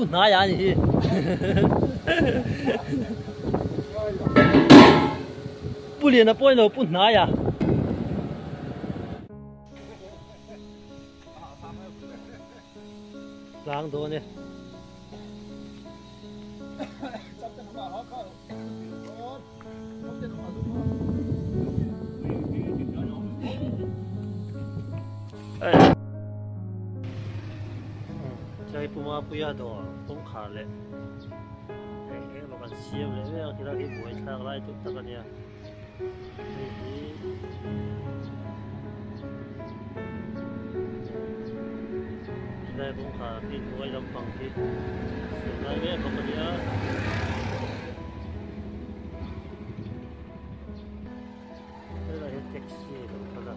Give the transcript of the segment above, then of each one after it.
不拿呀你。不练的不了不拿呀。ล้างตัวเนี่ยใช้ปูมาปุยาตัวต้องขาดเลยเรากันเชี่ยวเลยไม่เอาทีละที่บุ๋ยทางไล่ตุ๊กตากันเนี่ยได้ผมขาดที่บุ๋ยลำฟังที่เสียงได้ไหมปกติอ่ะได้เลยแท็กซี่หรืออะไร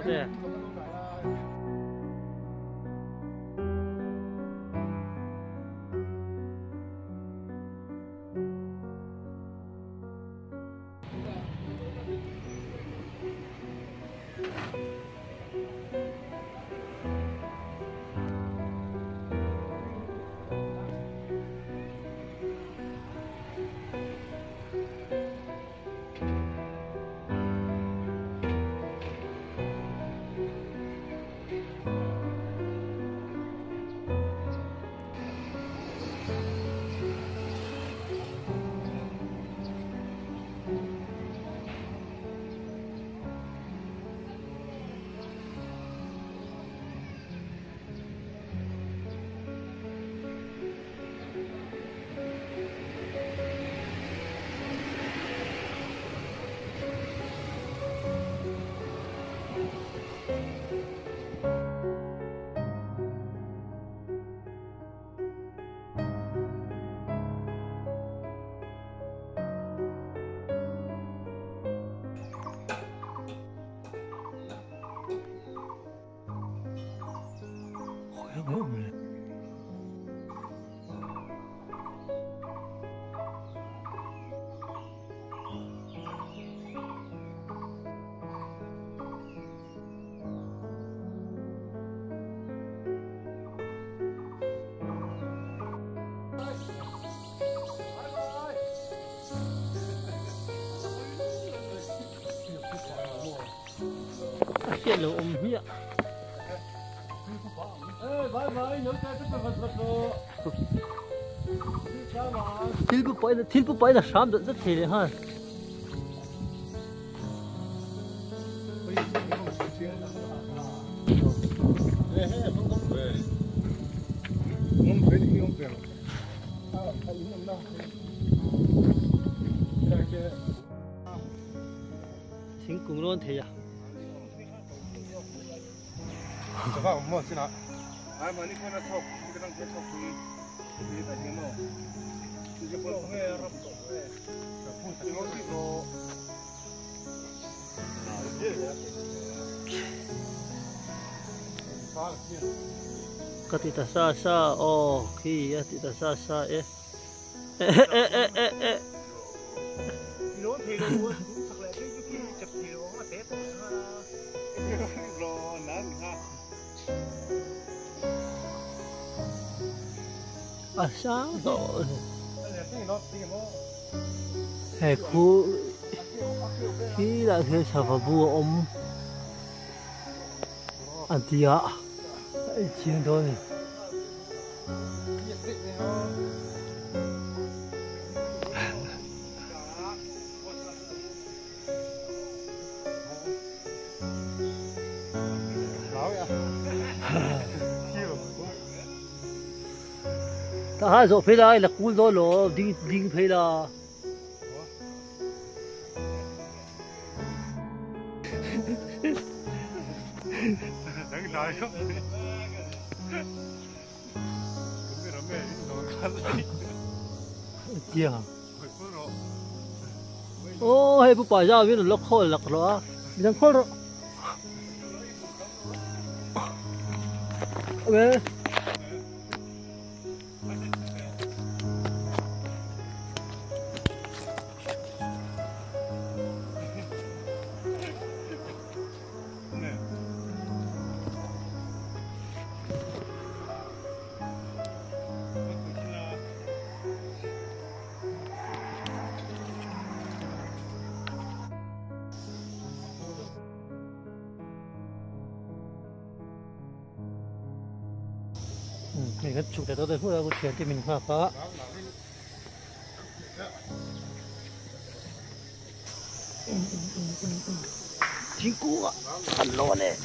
对。没有人。现了我们呀。Thil bu pai da sham da thele ha Thing cùng luôn thế à? Các bạn mua xin ạ. Ai mà đi coi nó thọc, cái đang cái thọc thì phải tiếng nào. Thì cái phần nghe rập tổ này, cái phần tiếng nó thì nó. Katita sa oh khi tita sa Nó thì nó muốn thật là cái chụp nhiều nó tết rồi nắng ha. À sáng rồi. Hè khu khi là cái sản phẩm bùa ông anh tia chiến thôi. Ta hai rồi phải là cún rồi lo đi phải là đang nói không? Chưa hả? Ô hay bố bà ra biết là lắc khôi lắc đó, bị đang khôi rồi. Okay. mình cái chụp để tôi vừa có chuyện thì mình hòa phá chính cú ạ ăn lo nè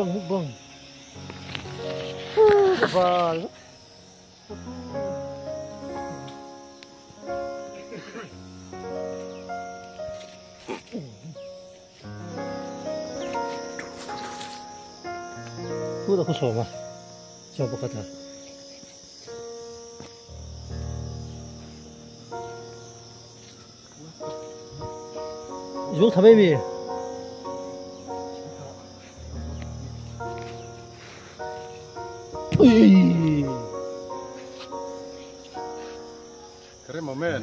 mukbang và udah aku coba kata 이거 다 매미 Keren momen.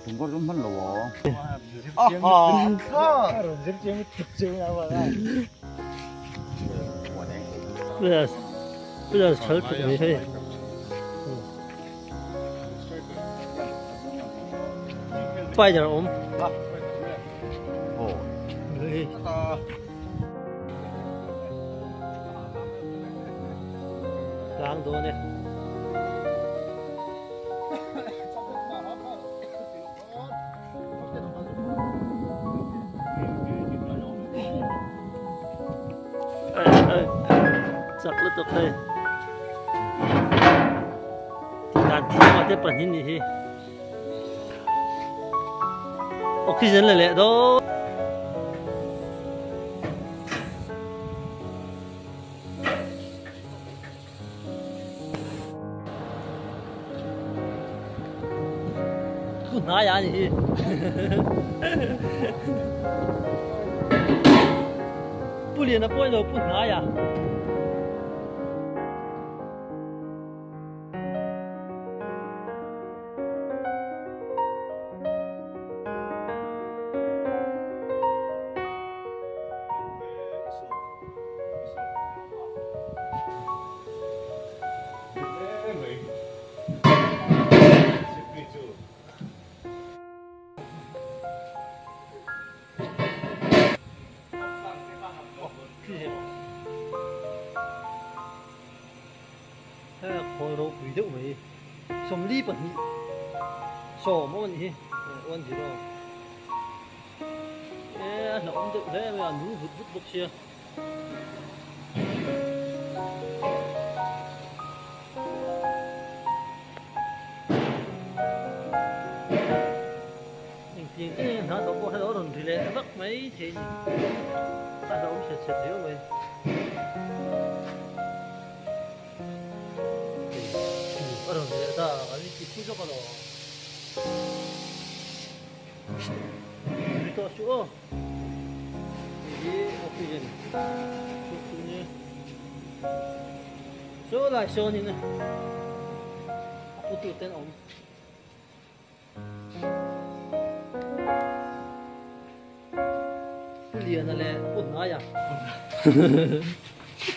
동거 좀 흘러워. bây giờ chở tụi mình thôi bây giờ ôm lang đồ này chắc là được thôiการที่มาได้ปนหินนี่ฮีออกซิเจนเลยแหละโดกูหน้ายานี่ฮี不练的不会都不拿呀。hồi độ quý độ mấy xong đi bẩn sổ mà gì ôn gì đâu nó ổn định thế bây giờ núi vụt vụt bốc chia tiền cái nó đâu có hai đó rồi thì lẽ mất mấy thì ta đâu sẽ thiếu rồi rồi ta cái gì cũng cho cái đó to chỗ cái oxygen oxygen số lại số này nè aku tiêu tên ông liền là bút nói à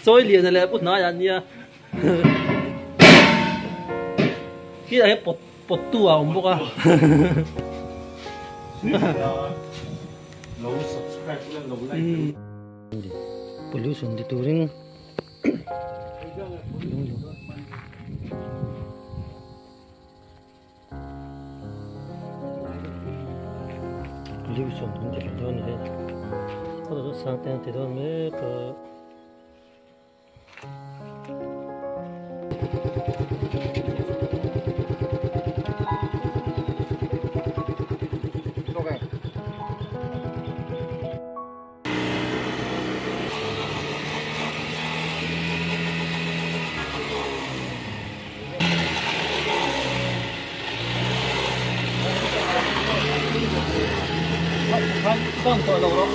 rồi liền là bút nói à nha cái này bột tu à ông bốc à lâu subscribe lên lâu like pollution di touring pollution di touring Pour 132 mètres. Con thôi đâu đó.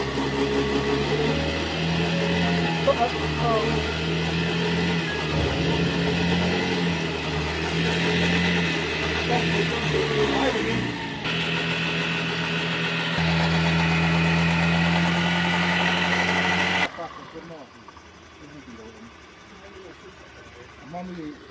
Mami